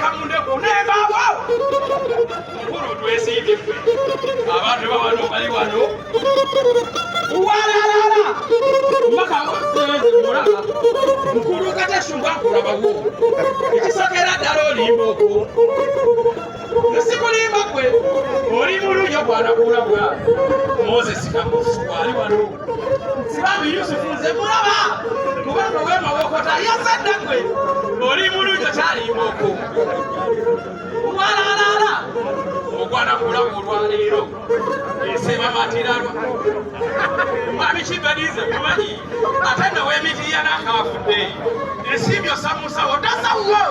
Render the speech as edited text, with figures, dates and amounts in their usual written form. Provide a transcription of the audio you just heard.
kamunde kunembabo mukulu twesiibye ffe abantu bawano bali wano walala mbaka mulaba mukulu katesumba kulabawo ekisokera ddala olimboko nesikulimba gwe oli mulunyo bwanagulabwa moses kamusu ali wano sibabi yusufu nze mulaba kubanga wemawokota yazadda gwe oli mulunyo kyalimboko walalala ogwanagulamu olwaleero eseba matiralwa mabikibanize mumanyi ate newemitiya nakafudde esimbyo samusawo tasawuwo